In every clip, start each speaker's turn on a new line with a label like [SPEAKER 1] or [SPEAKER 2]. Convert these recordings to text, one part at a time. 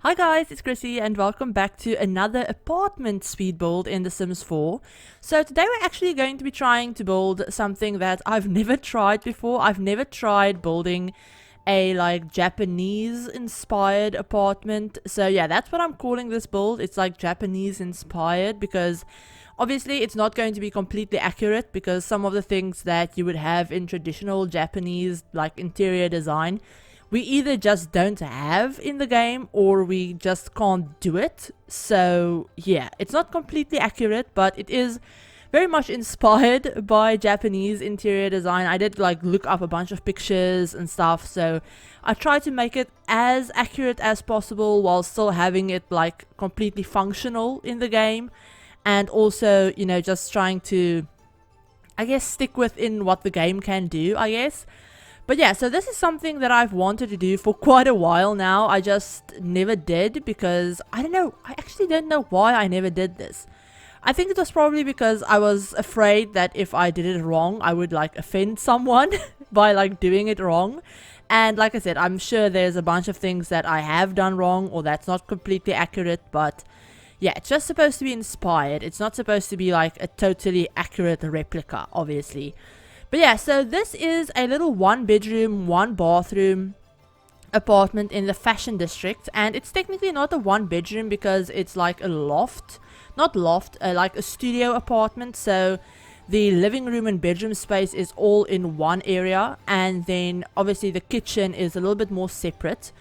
[SPEAKER 1] Hi guys, it's Chrissie and welcome back to another apartment speed build in The Sims 4. So today we're actually going to be trying to build something that I've never tried before. I've never tried building a Japanese inspired apartment. So yeah, that's what I'm calling this build. It's like Japanese inspired because obviously it's not going to be completely accurate because some of the things that you would have in traditional Japanese like interior design we either just don't have in the game or we just can't do it. So yeah, it's not completely accurate, but it is very much inspired by Japanese interior design. I did look up a bunch of pictures and stuff, so I tried to make it as accurate as possible while still having it completely functional in the game, and also, you know, just trying to, I guess, stick within what the game can do, I guess. But yeah, so this is something that I've wanted to do for quite a while now. I just never did because, I don't know, I actually don't know why I never did this. I think it was probably because I was afraid that if I did it wrong, I would offend someone by doing it wrong. And like I said, I'm sure there's a bunch of things that I have done wrong or that's not completely accurate, but yeah, it's just supposed to be inspired. It's not supposed to be a totally accurate replica, obviously. But yeah, so this is a little 1-bedroom, 1-bathroom apartment in the fashion district, and it's technically not a 1-bedroom because it's like a loft, not loft, like a studio apartment. So the living room and bedroom space is all in one area, and then obviously the kitchen is a little bit more separate.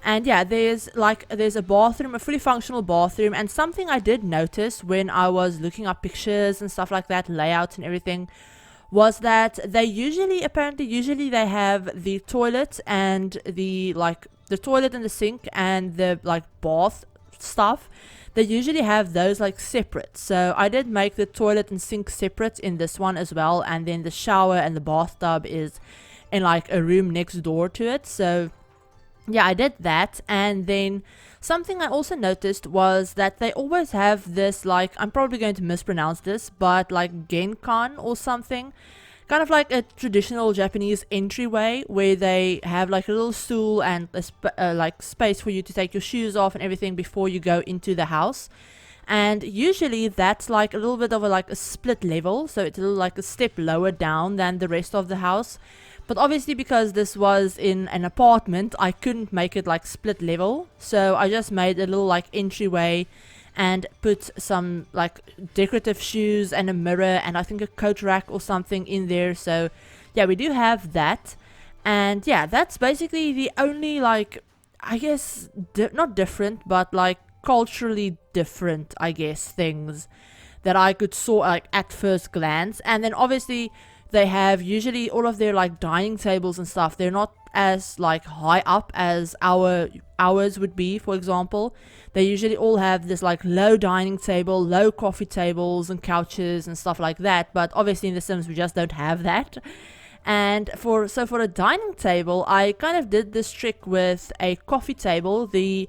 [SPEAKER 1] And yeah, there's a bathroom, a fully functional bathroom, and something I did notice when I was looking up pictures and stuff like that, layouts and everything, was that they usually they have the toilet and the toilet and the sink and the bath stuff. They usually have those separate. So I did make the toilet and sink separate in this one as well, and then the shower and the bathtub is in a room next door to it. So yeah, I did that. And then something I also noticed was that they always have this, I'm probably going to mispronounce this, but genkan or something, kind of like a traditional Japanese entryway where they have a little stool and a space for you to take your shoes off and everything before you go into the house. And usually that's a little bit of a split level, so it's a little a step lower down than the rest of the house. But obviously because this was in an apartment, I couldn't make it split level. So I just made a little entryway and put some decorative shoes and a mirror and I think a coat rack or something in there. So yeah, we do have that. And yeah, that's basically the only I guess not different, but culturally different, I guess, things that I could saw at first glance. And then obviously they have usually all of their dining tables and stuff. They're not as high up as ours would be, for example. They usually all have this low dining table, low coffee tables and couches and stuff like that. But obviously in The Sims we just don't have that. And for a dining table, I kind of did this trick with a coffee table, the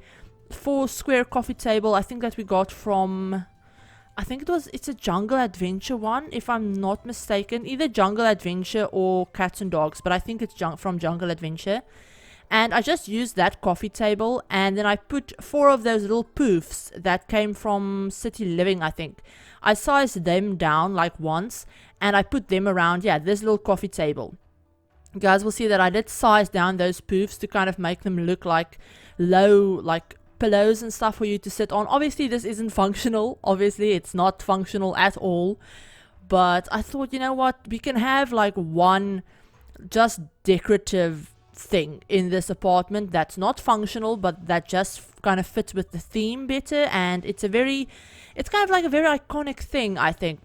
[SPEAKER 1] 4-square coffee table I think that we got from, I think it's a Jungle Adventure one, if I'm not mistaken. Either Jungle Adventure or Cats and Dogs, but I think it's from Jungle Adventure. And I just used that coffee table, and then I put 4 of those little poofs that came from City Living, I think. I sized them down once, and I put them around, yeah, this little coffee table. You guys will see that I did size down those poofs to kind of make them look like low, pillows and stuff for you to sit on. Obviously this isn't functional, obviously it's not functional at all, but I thought, you know what, we can have one just decorative thing in this apartment that's not functional but that just kind of fits with the theme better. And it's kind of a very iconic thing. I think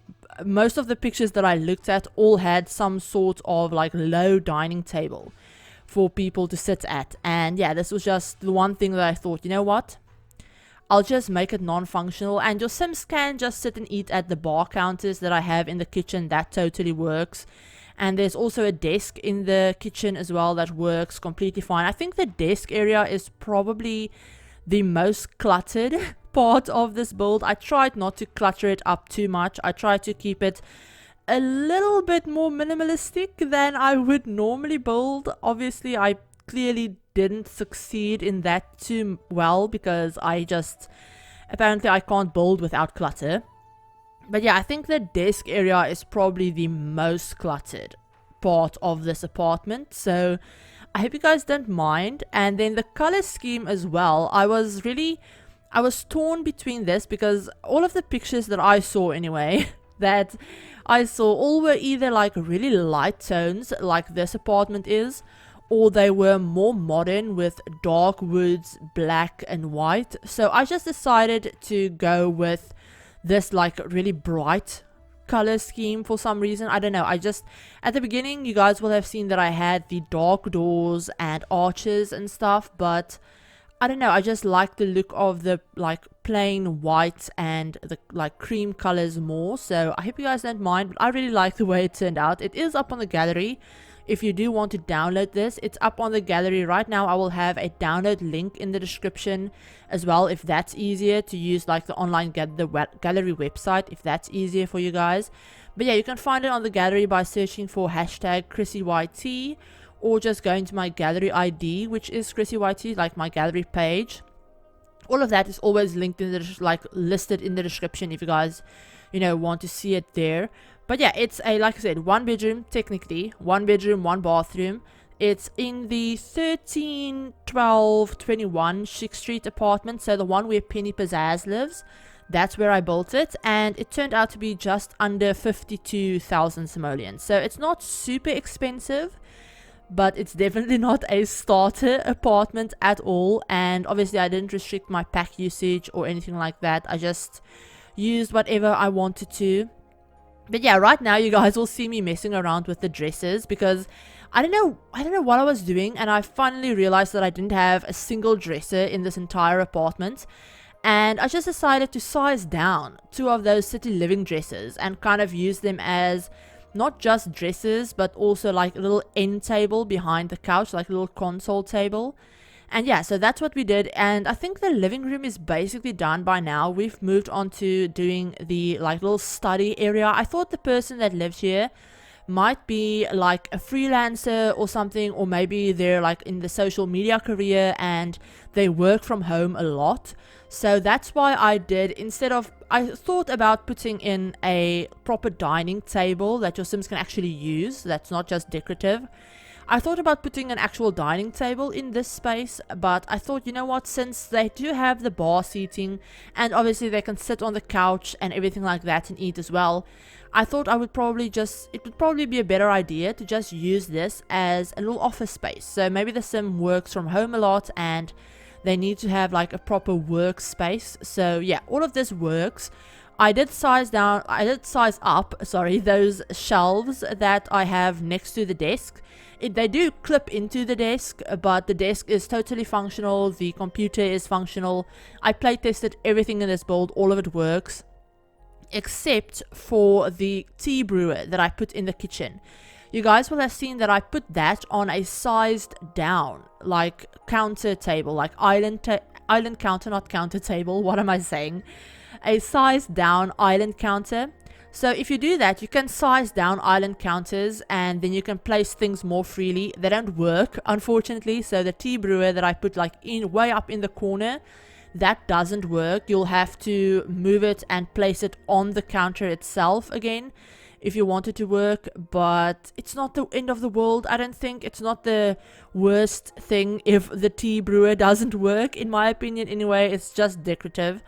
[SPEAKER 1] most of the pictures that I looked at all had some sort of low dining table for people to sit at. And yeah, this was just the one thing that I thought, you know what, I'll just make it non-functional, and your Sims can just sit and eat at the bar counters that I have in the kitchen. That totally works. And there's also a desk in the kitchen as well that works completely fine. I think the desk area is probably the most cluttered part of this build. I tried not to clutter it up too much. I tried to keep it a little bit more minimalistic than I would normally build. Obviously I clearly didn't succeed in that too well because apparently I can't build without clutter. But yeah, I think the desk area is probably the most cluttered part of this apartment, so I hope you guys don't mind. And then the color scheme as well, I was torn between this because all of the pictures that I saw anyway that I saw all were either like really light tones like this apartment is, or they were more modern with dark woods, black and white. So I just decided to go with this like really bright color scheme for some reason. I don't know, at the beginning you guys will have seen that I had the dark doors and arches and stuff, but I don't know, I just like the look of the like plain white and the like cream colors more. So I hope you guys don't mind, but I really like the way it turned out. It is up on the gallery. If you do want to download this, it's up on the gallery right now. I will have a download link in the description as well, if that's easier to use, like the online gallery website, if that's easier for you guys. But yeah, you can find it on the gallery by searching for hashtag ChrissieYT, or just going to my gallery ID, which is ChrissieYT, like my gallery page. All of that is always linked in the listed in the description if you guys want to see it there. But yeah, it's a, like I said, one bedroom, technically one bedroom, one bathroom. It's in the 131221 Chic Street apartment, so the one where Penny Pizzazz lives. That's where I built it, and it turned out to be just under 52,000 simoleons. So it's not super expensive, but it's definitely not a starter apartment at all. And obviously I didn't restrict my pack usage or anything like that. I just used whatever I wanted to. But yeah, right now you guys will see me messing around with the dresses because I don't know what I was doing, and I finally realized that I didn't have a single dresser in this entire apartment. And I just decided to size down 2 of those city living dresses and kind of use them as not just dressers, but also like a little end table behind the couch, like a little console table. And yeah, so that's what we did, and I think the living room is basically done by now. We've moved on to doing the like little study area. I thought the person that lives here might be like a freelancer or something, or maybe they're like in the social media career and they work from home a lot. So that's why I thought about putting in a proper dining table that your Sims can actually use, that's not just decorative. I thought about putting an actual dining table in this space, but I thought, you know what, since they do have the bar seating and obviously they can sit on the couch and everything like that and eat as well, I thought it would probably be a better idea to just use this as a little office space. So maybe the Sim works from home a lot and they need to have like a proper workspace. So yeah, all of this works. I did size up those shelves that I have next to the desk. They do clip into the desk, but the desk is totally functional. The computer is functional. I play tested everything in this build. All of it works, except for the tea brewer that I put in the kitchen. You guys will have seen that I put that on a sized down, like counter table, like island counter, not counter table. What am I saying? A sized down island counter. So if you do that, you can size down island counters and then you can place things more freely. They don't work, unfortunately. So the tea brewer that I put like way up in the corner, that doesn't work. You'll have to move it and place it on the counter itself again if you want it to work. But it's not the end of the world, I don't think. It's not the worst thing if the tea brewer doesn't work, in my opinion anyway. It's just decorative.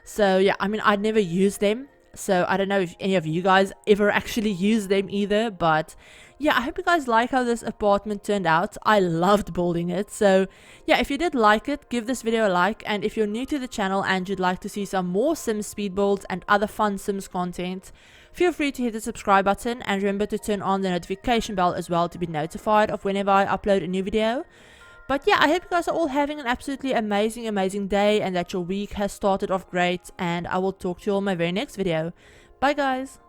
[SPEAKER 1] So yeah, I mean, I'd never use them, so I don't know if any of you guys ever actually use them either. But yeah, I hope you guys like how this apartment turned out. I loved building it. So yeah, if you did like it, give this video a like, and if you're new to the channel and you'd like to see some more Sims speed builds and other fun Sims content, feel free to hit the subscribe button, and remember to turn on the notification bell as well to be notified of whenever I upload a new video. But yeah, I hope you guys are all having an absolutely amazing day, and that your week has started off great, and I will talk to you all in my very next video. Bye guys!